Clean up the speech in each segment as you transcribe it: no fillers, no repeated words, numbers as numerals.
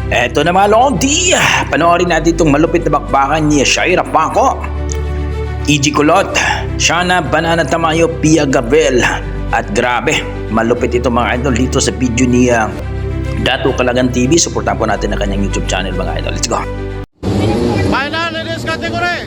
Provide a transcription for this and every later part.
Eto na mga Lodi, panoorin natin itong malupit na bakbakan ni Shaira Paco, EG Kulot, Shana Banana Tamayo, Pia Gabriel. At grabe, malupit ito mga idol dito sa video ni Dato Calagan TV. Suportahan po natin ang kanyang YouTube channel mga idol. Let's go! Final ladies category.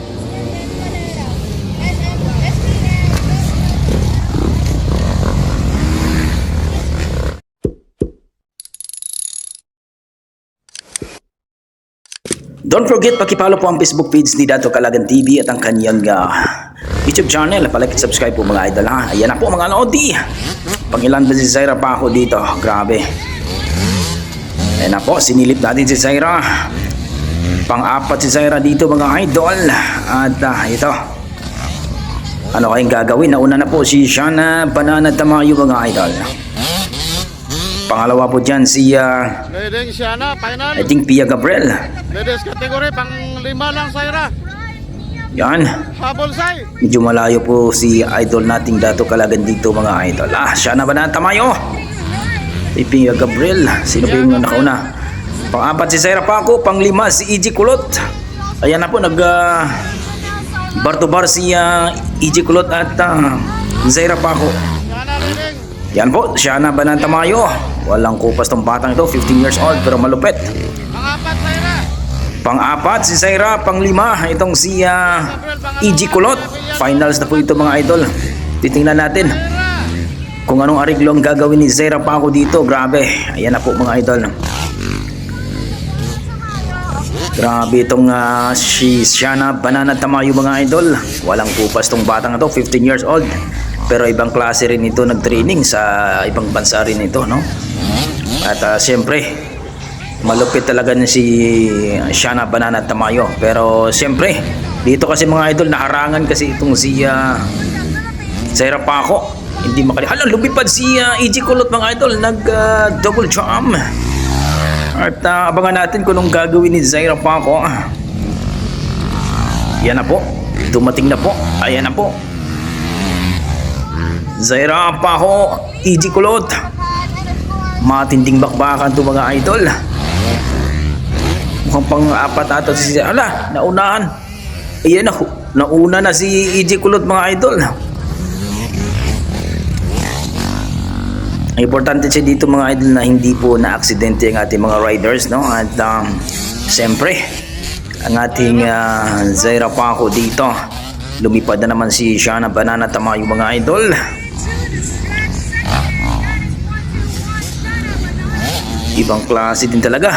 Don't forget, pakipollow po ang Facebook page ni Dato Calagan TV at ang kanyang YouTube channel. Palike at subscribe po mga idol ha. Ayan na po mga Lodi. Pangilan ba si Shaira Paco dito? Grabe. Ayan na po, sinilip natin si Shaira. Pang-apat si Shaira dito mga idol. At ito. Ano kayong gagawin? Nauna na po si Shana Banana Tamayo mga idol. Pangalawa po dyan si Leading Shana, final. I think Pia Gabriel. Ladies category, pang 5 lang Shaira. Yan. Habol say. Medyo malayo po si idol nating Dato Calagan dito mga idol. Shana Banana Tamayo. Si Pia Gabriel. Sino po yung nakauna? Pang-apat si Shaira Paco. Pang-5 si EG Kulot. Ayan na po, bar to bar si EG Kulot at Shaira Paco. Shana leading. Yan po, Shana Banana Tamayo. Walang kupas tong batang ito, 15 years old pero malupit. Pang-apat Shaira. Pang-apat si Shaira, pang-5 itong si EG Kulot. Finals na po ito mga idol. Titingnan natin kung anong ariglo ang gagawin ni Shaira Paco dito. Grabe, ayan na po mga idol. Grabe itong si Shana Banana Tamayo mga idol. Walang kupas tong batang ito, 15 years old. Pero ibang klase rin ito, nag-training sa ibang bansa rin ito, no? At siyempre, malupit talaga na si Shana Banana Tamayo. Pero siyempre, dito kasi mga idol, naharangan kasi itong si Shaira Paco. Hindi makali. Hala, lumipad si EG Kulot mga idol, nag-double jump. At abangan natin kung anong gagawin ni Shaira Paco. Yan na po, dumating na po. Ayan na po. Shaira Paco, EG Kulot. Matinding bakbakan to mga idol. Mukhang pang-apat ata si Shaira. Ala, naunahan. Ayan na, nauna na si EG Kulot mga idol. Importante siya dito mga idol na hindi po na-aksidente ang ating mga riders, no? At siyempre, ang ating Shaira Paco dito, lumipad na naman si Shana Banana Tamayo mga idol. Ibang klase din talaga.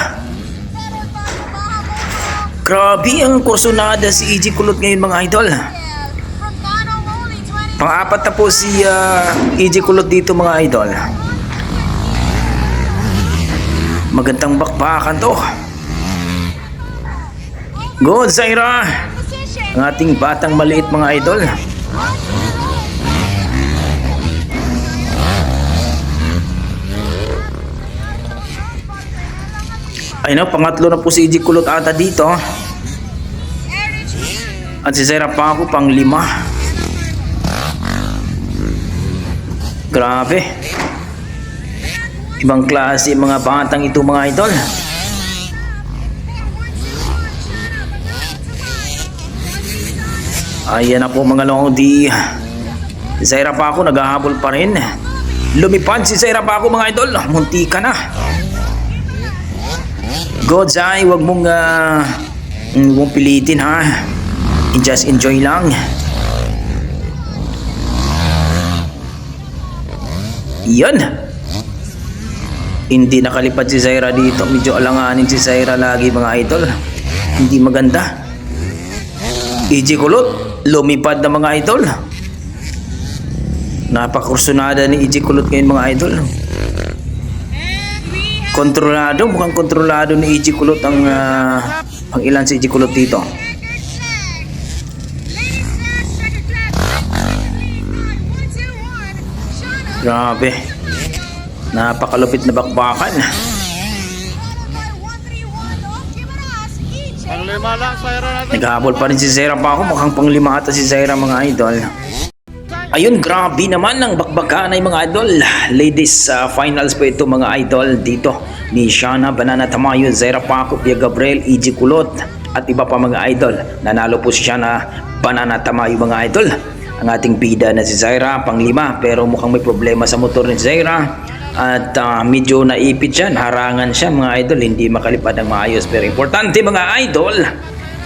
Grabe ang kursonada si EG Kulot ngayon mga idol. Pang-apat na po si EG Kulot dito mga idol. Magandang bakbakan to. Go Shaira, ang ating batang maliit mga idol. Ay no, pangatlo na po si EG Kulot ata dito. At si Shaira Paco pang-5. Grabe. Ibang klase mga batang ito mga idol. Ayan na po mga Lodi. Si Shaira Paco naghahabol pa rin. Lumipad si Shaira Paco mga idol. Munti ka na. Go Zay, huwag mong pilitin ha. Just enjoy lang. Yan. Hindi nakalipad si Shaira dito. Medyo alanganin si Shaira lagi mga idol. Hindi maganda. EG Kulot, lumipad na mga idol. Napakursunada ni EG Kulot ngayon mga idol. Kontrolado, mukhang kontrolado ni EG Kulot ang ilan si EG Kulot dito. Grabe. Napakalupit na bakbakan. Pang 5 lang Shaira natin. Naghahabol pa rin si Shaira Paco. Mukhang pang-5 ata si Shaira mga idol. Ayun, grabe naman ang bakbakan ay mga idol. Ladies finals po ito mga idol dito. ni Shana Banana Tamayo, Zaira Paco, Pia Gabriel, EG Kulot at iba pa mga idol. Nanalo po si Shana Banana Tamayo mga idol. Ang ating bida na si Zaira panglima, pero mukhang may problema sa motor ni Zaira at medyo naipit siya, harangan siya mga idol, hindi makalipad ng maayos. Pero importante mga idol,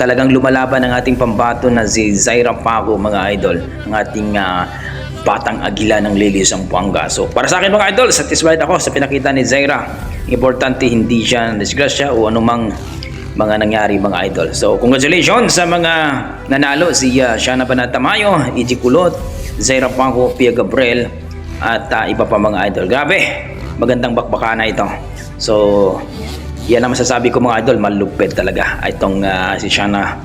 talagang lumalaban ang ating pambato na si Zaira Paco mga idol, ang ating batang agila ng Lili Zamboanga. So para sa akin mga idol, satisfied ako sa pinakita ni Zaira. Importante hindi siya disgrasya o anumang mga nangyari mga idol. So congratulations sa mga nanalo, si Shana Banana Tamayo, EG Kulot, Zaira Paco, Pia Gabriel at iba pa mga idol. Grabe, magandang bakbakan na ito. So yan ang masasabi ko mga idol, malupit talaga itong si Shana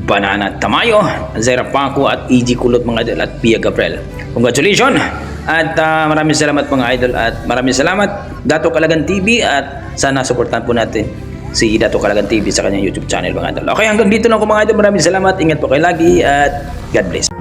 Banana Tamayo, Zaira Paco at EG Kulot mga idol at Pia Gabriel. Congratulations at maraming salamat mga idol at maraming salamat Dato Kalagan TV at sana suportahan po natin si Dato Kalagan TV sa kanyang YouTube channel mga idol. Okay, hanggang dito lang ako mga idol. Maraming salamat, ingat po kayo lagi at God bless.